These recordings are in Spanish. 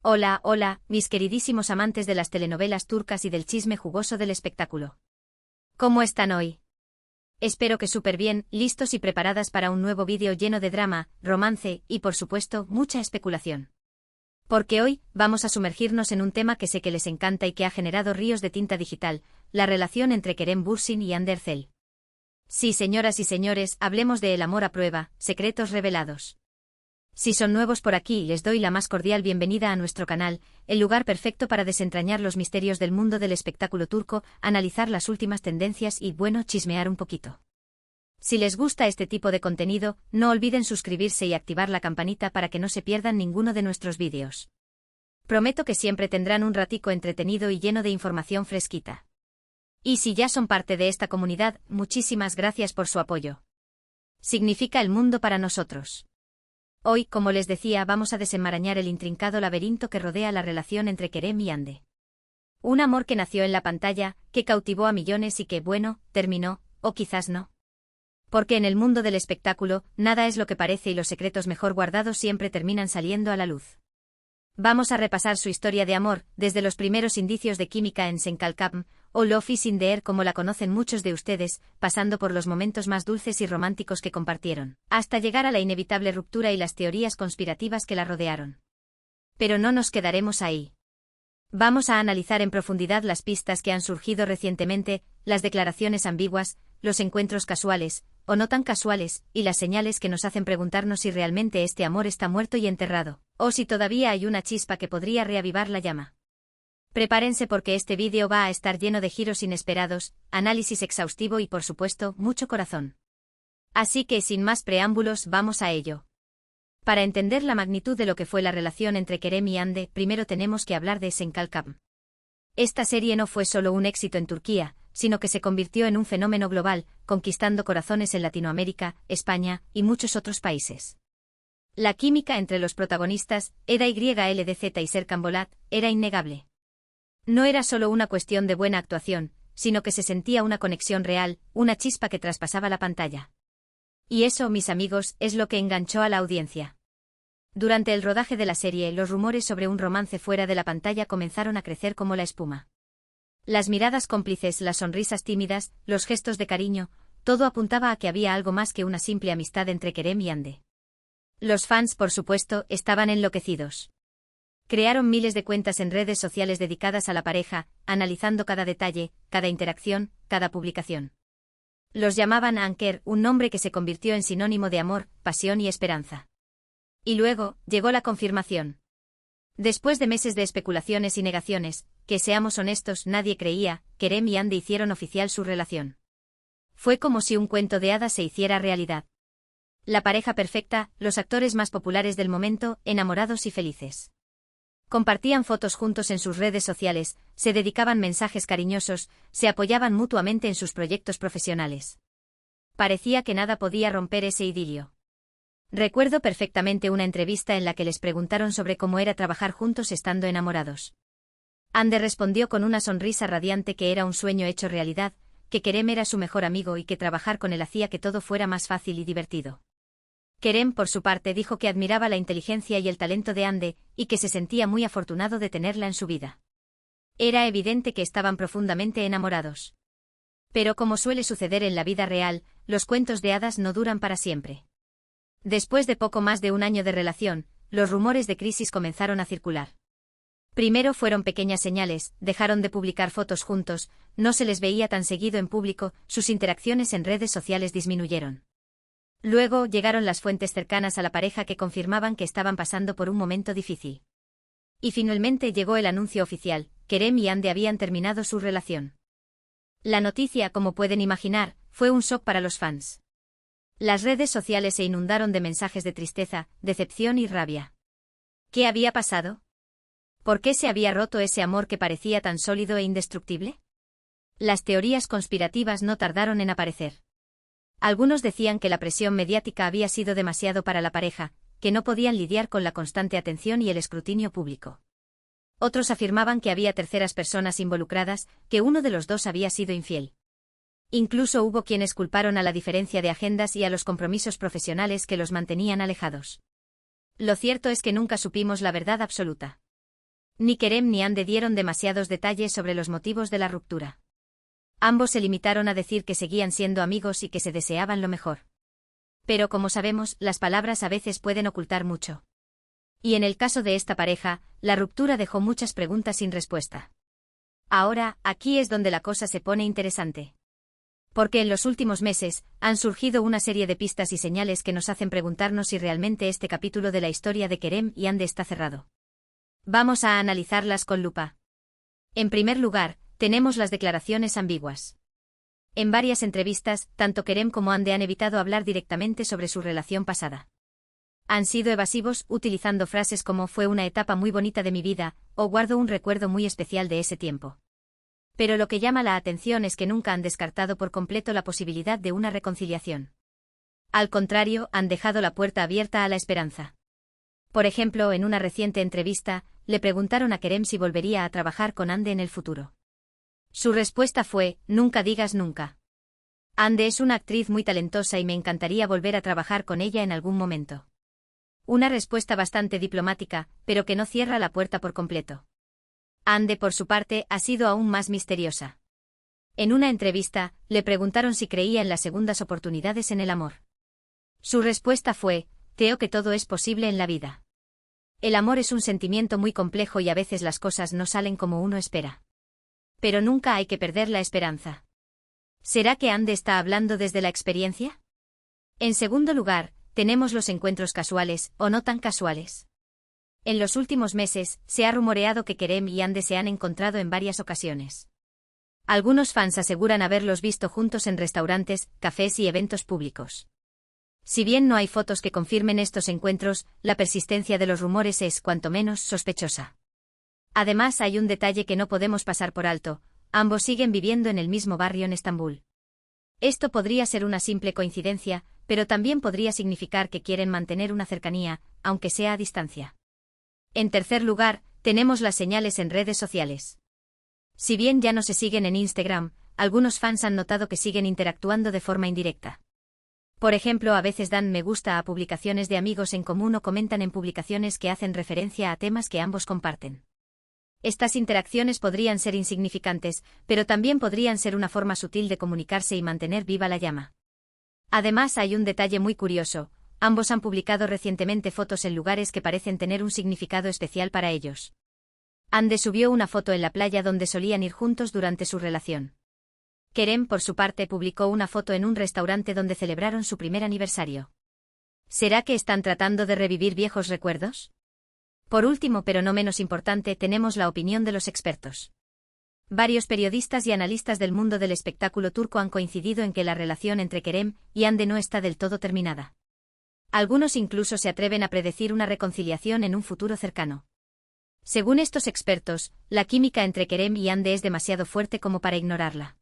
Hola, hola, mis queridísimos amantes de las telenovelas turcas y del chisme jugoso del espectáculo. ¿Cómo están hoy? Espero que súper bien, listos y preparadas para un nuevo vídeo lleno de drama, romance y, por supuesto, mucha especulación. Porque hoy vamos a sumergirnos en un tema que sé que les encanta y que ha generado ríos de tinta digital, la relación entre Kerem Bürsin y Hande Erçel. Sí, señoras y señores, hablemos de El amor a prueba, secretos revelados. Si son nuevos por aquí, les doy la más cordial bienvenida a nuestro canal, el lugar perfecto para desentrañar los misterios del mundo del espectáculo turco, analizar las últimas tendencias y, bueno, chismear un poquito. Si les gusta este tipo de contenido, no olviden suscribirse y activar la campanita para que no se pierdan ninguno de nuestros vídeos. Prometo que siempre tendrán un ratico entretenido y lleno de información fresquita. Y si ya son parte de esta comunidad, muchísimas gracias por su apoyo. Significa el mundo para nosotros. Hoy, como les decía, vamos a desenmarañar el intrincado laberinto que rodea la relación entre Kerem y Hande. Un amor que nació en la pantalla, que cautivó a millones y que, bueno, terminó, o quizás no. Porque en el mundo del espectáculo, nada es lo que parece y los secretos mejor guardados siempre terminan saliendo a la luz. Vamos a repasar su historia de amor, desde los primeros indicios de química en Senkalkam, o Love is in the air como la conocen muchos de ustedes, pasando por los momentos más dulces y románticos que compartieron, hasta llegar a la inevitable ruptura y las teorías conspirativas que la rodearon. Pero no nos quedaremos ahí. Vamos a analizar en profundidad las pistas que han surgido recientemente, las declaraciones ambiguas, los encuentros casuales, o no tan casuales, y las señales que nos hacen preguntarnos si realmente este amor está muerto y enterrado, o si todavía hay una chispa que podría reavivar la llama. Prepárense porque este vídeo va a estar lleno de giros inesperados, análisis exhaustivo y por supuesto, mucho corazón. Así que sin más preámbulos, vamos a ello. Para entender la magnitud de lo que fue la relación entre Kerem y Hande, primero tenemos que hablar de Senkalkam. Esta serie no fue solo un éxito en Turquía, sino que se convirtió en un fenómeno global, conquistando corazones en Latinoamérica, España y muchos otros países. La química entre los protagonistas, Eda YLDZ y Serkan Bolat, era innegable. No era solo una cuestión de buena actuación, sino que se sentía una conexión real, una chispa que traspasaba la pantalla. Y eso, mis amigos, es lo que enganchó a la audiencia. Durante el rodaje de la serie, los rumores sobre un romance fuera de la pantalla comenzaron a crecer como la espuma. Las miradas cómplices, las sonrisas tímidas, los gestos de cariño, todo apuntaba a que había algo más que una simple amistad entre Kerem y Hande. Los fans, por supuesto, estaban enloquecidos. Crearon miles de cuentas en redes sociales dedicadas a la pareja, analizando cada detalle, cada interacción, cada publicación. Los llamaban Anker, un nombre que se convirtió en sinónimo de amor, pasión y esperanza. Y luego, llegó la confirmación. Después de meses de especulaciones y negaciones, que seamos honestos, nadie creía, Kerem y Hande hicieron oficial su relación. Fue como si un cuento de hadas se hiciera realidad. La pareja perfecta, los actores más populares del momento, enamorados y felices. Compartían fotos juntos en sus redes sociales, se dedicaban mensajes cariñosos, se apoyaban mutuamente en sus proyectos profesionales. Parecía que nada podía romper ese idilio. Recuerdo perfectamente una entrevista en la que les preguntaron sobre cómo era trabajar juntos estando enamorados. Hande respondió con una sonrisa radiante que era un sueño hecho realidad, que Kerem era su mejor amigo y que trabajar con él hacía que todo fuera más fácil y divertido. Kerem, por su parte, dijo que admiraba la inteligencia y el talento de Hande, y que se sentía muy afortunado de tenerla en su vida. Era evidente que estaban profundamente enamorados. Pero como suele suceder en la vida real, los cuentos de hadas no duran para siempre. Después de poco más de un año de relación, los rumores de crisis comenzaron a circular. Primero fueron pequeñas señales, dejaron de publicar fotos juntos, no se les veía tan seguido en público, sus interacciones en redes sociales disminuyeron. Luego llegaron las fuentes cercanas a la pareja que confirmaban que estaban pasando por un momento difícil. Y finalmente llegó el anuncio oficial, Kerem y Hande habían terminado su relación. La noticia, como pueden imaginar, fue un shock para los fans. Las redes sociales se inundaron de mensajes de tristeza, decepción y rabia. ¿Qué había pasado? ¿Por qué se había roto ese amor que parecía tan sólido e indestructible? Las teorías conspirativas no tardaron en aparecer. Algunos decían que la presión mediática había sido demasiado para la pareja, que no podían lidiar con la constante atención y el escrutinio público. Otros afirmaban que había terceras personas involucradas, que uno de los dos había sido infiel. Incluso hubo quienes culparon a la diferencia de agendas y a los compromisos profesionales que los mantenían alejados. Lo cierto es que nunca supimos la verdad absoluta. Ni Kerem ni Hande dieron demasiados detalles sobre los motivos de la ruptura. Ambos se limitaron a decir que seguían siendo amigos y que se deseaban lo mejor. Pero como sabemos, las palabras a veces pueden ocultar mucho. Y en el caso de esta pareja, la ruptura dejó muchas preguntas sin respuesta. Ahora, aquí es donde la cosa se pone interesante. Porque en los últimos meses, han surgido una serie de pistas y señales que nos hacen preguntarnos si realmente este capítulo de la historia de Kerem y Hande está cerrado. Vamos a analizarlas con lupa. En primer lugar, tenemos las declaraciones ambiguas. En varias entrevistas, tanto Kerem como Hande han evitado hablar directamente sobre su relación pasada. Han sido evasivos, utilizando frases como «fue una etapa muy bonita de mi vida» o «guardo un recuerdo muy especial de ese tiempo». Pero lo que llama la atención es que nunca han descartado por completo la posibilidad de una reconciliación. Al contrario, han dejado la puerta abierta a la esperanza. Por ejemplo, en una reciente entrevista, le preguntaron a Kerem si volvería a trabajar con Hande en el futuro. Su respuesta fue, «Nunca digas nunca. Hande es una actriz muy talentosa y me encantaría volver a trabajar con ella en algún momento». Una respuesta bastante diplomática, pero que no cierra la puerta por completo. Hande, por su parte, ha sido aún más misteriosa. En una entrevista, le preguntaron si creía en las segundas oportunidades en el amor. Su respuesta fue, «Creo que todo es posible en la vida. El amor es un sentimiento muy complejo y a veces las cosas no salen como uno espera. Pero nunca hay que perder la esperanza». ¿Será que Hande está hablando desde la experiencia? En segundo lugar, tenemos los encuentros casuales, o no tan casuales. En los últimos meses, se ha rumoreado que Kerem y Hande se han encontrado en varias ocasiones. Algunos fans aseguran haberlos visto juntos en restaurantes, cafés y eventos públicos. Si bien no hay fotos que confirmen estos encuentros, la persistencia de los rumores es, cuanto menos, sospechosa. Además, hay un detalle que no podemos pasar por alto: ambos siguen viviendo en el mismo barrio en Estambul. Esto podría ser una simple coincidencia, pero también podría significar que quieren mantener una cercanía, aunque sea a distancia. En tercer lugar, tenemos las señales en redes sociales. Si bien ya no se siguen en Instagram, algunos fans han notado que siguen interactuando de forma indirecta. Por ejemplo, a veces dan me gusta a publicaciones de amigos en común o comentan en publicaciones que hacen referencia a temas que ambos comparten. Estas interacciones podrían ser insignificantes, pero también podrían ser una forma sutil de comunicarse y mantener viva la llama. Además, hay un detalle muy curioso: ambos han publicado recientemente fotos en lugares que parecen tener un significado especial para ellos. Hande subió una foto en la playa donde solían ir juntos durante su relación. Kerem, por su parte, publicó una foto en un restaurante donde celebraron su primer aniversario. ¿Será que están tratando de revivir viejos recuerdos? Por último, pero no menos importante, tenemos la opinión de los expertos. Varios periodistas y analistas del mundo del espectáculo turco han coincidido en que la relación entre Kerem y Hande no está del todo terminada. Algunos incluso se atreven a predecir una reconciliación en un futuro cercano. Según estos expertos, la química entre Kerem y Hande es demasiado fuerte como para ignorarla.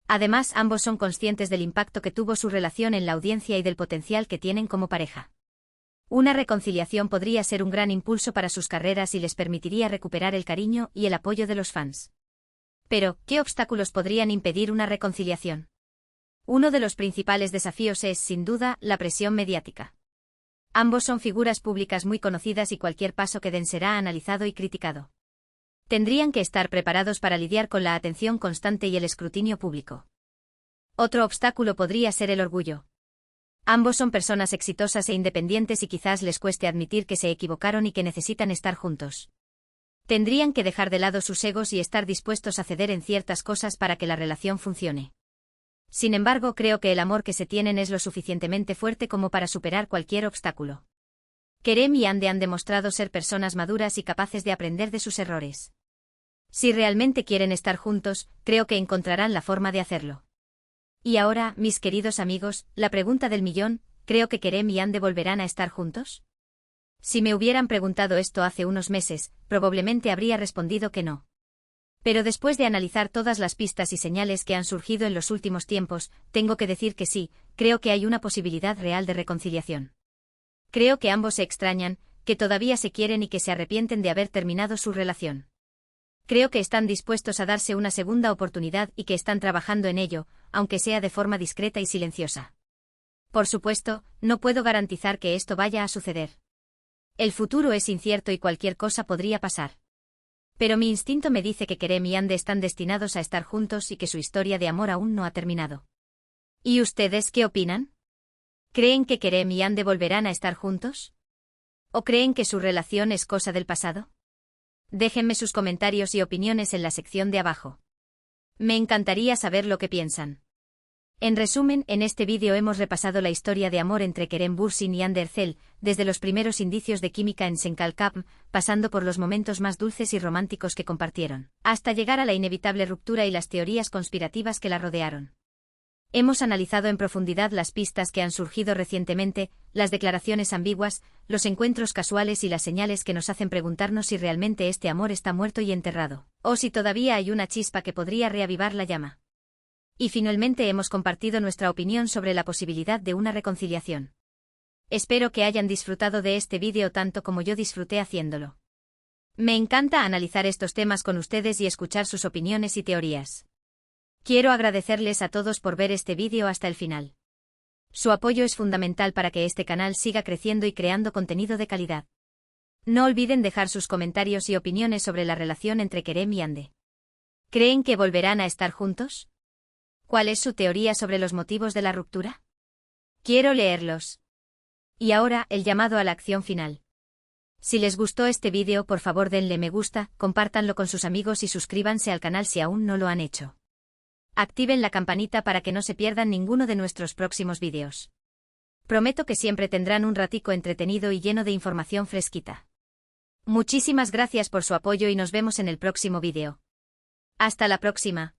Además, ambos son conscientes del impacto que tuvo su relación en la audiencia y del potencial que tienen como pareja. Una reconciliación podría ser un gran impulso para sus carreras y les permitiría recuperar el cariño y el apoyo de los fans. Pero, ¿qué obstáculos podrían impedir una reconciliación? Uno de los principales desafíos es, sin duda, la presión mediática. Ambos son figuras públicas muy conocidas y cualquier paso que den será analizado y criticado. Tendrían que estar preparados para lidiar con la atención constante y el escrutinio público. Otro obstáculo podría ser el orgullo. Ambos son personas exitosas e independientes y quizás les cueste admitir que se equivocaron y que necesitan estar juntos. Tendrían que dejar de lado sus egos y estar dispuestos a ceder en ciertas cosas para que la relación funcione. Sin embargo, creo que el amor que se tienen es lo suficientemente fuerte como para superar cualquier obstáculo. Kerem y Hande han demostrado ser personas maduras y capaces de aprender de sus errores. Si realmente quieren estar juntos, creo que encontrarán la forma de hacerlo. Y ahora, mis queridos amigos, la pregunta del millón: ¿creo que Kerem y Hande volverán a estar juntos? Si me hubieran preguntado esto hace unos meses, probablemente habría respondido que no. Pero después de analizar todas las pistas y señales que han surgido en los últimos tiempos, tengo que decir que sí, creo que hay una posibilidad real de reconciliación. Creo que ambos se extrañan, que todavía se quieren y que se arrepienten de haber terminado su relación. Creo que están dispuestos a darse una segunda oportunidad y que están trabajando en ello, aunque sea de forma discreta y silenciosa. Por supuesto, no puedo garantizar que esto vaya a suceder. El futuro es incierto y cualquier cosa podría pasar. Pero mi instinto me dice que Kerem y Ande están destinados a estar juntos y que su historia de amor aún no ha terminado. ¿Y ustedes qué opinan? ¿Creen que Kerem y Ande volverán a estar juntos? ¿O creen que su relación es cosa del pasado? Déjenme sus comentarios y opiniones en la sección de abajo. Me encantaría saber lo que piensan. En resumen, en este vídeo hemos repasado la historia de amor entre Kerem Bürsin y Hande Erçel, desde los primeros indicios de química en Senkalkapm, pasando por los momentos más dulces y románticos que compartieron, hasta llegar a la inevitable ruptura y las teorías conspirativas que la rodearon. Hemos analizado en profundidad las pistas que han surgido recientemente, las declaraciones ambiguas, los encuentros casuales y las señales que nos hacen preguntarnos si realmente este amor está muerto y enterrado, o si todavía hay una chispa que podría reavivar la llama. Y finalmente hemos compartido nuestra opinión sobre la posibilidad de una reconciliación. Espero que hayan disfrutado de este vídeo tanto como yo disfruté haciéndolo. Me encanta analizar estos temas con ustedes y escuchar sus opiniones y teorías. Quiero agradecerles a todos por ver este vídeo hasta el final. Su apoyo es fundamental para que este canal siga creciendo y creando contenido de calidad. No olviden dejar sus comentarios y opiniones sobre la relación entre Kerem y Hande. ¿Creen que volverán a estar juntos? ¿Cuál es su teoría sobre los motivos de la ruptura? Quiero leerlos. Y ahora, el llamado a la acción final. Si les gustó este vídeo, por favor denle me gusta, compártanlo con sus amigos y suscríbanse al canal si aún no lo han hecho. Activen la campanita para que no se pierdan ninguno de nuestros próximos vídeos. Prometo que siempre tendrán un ratico entretenido y lleno de información fresquita. Muchísimas gracias por su apoyo y nos vemos en el próximo vídeo. Hasta la próxima.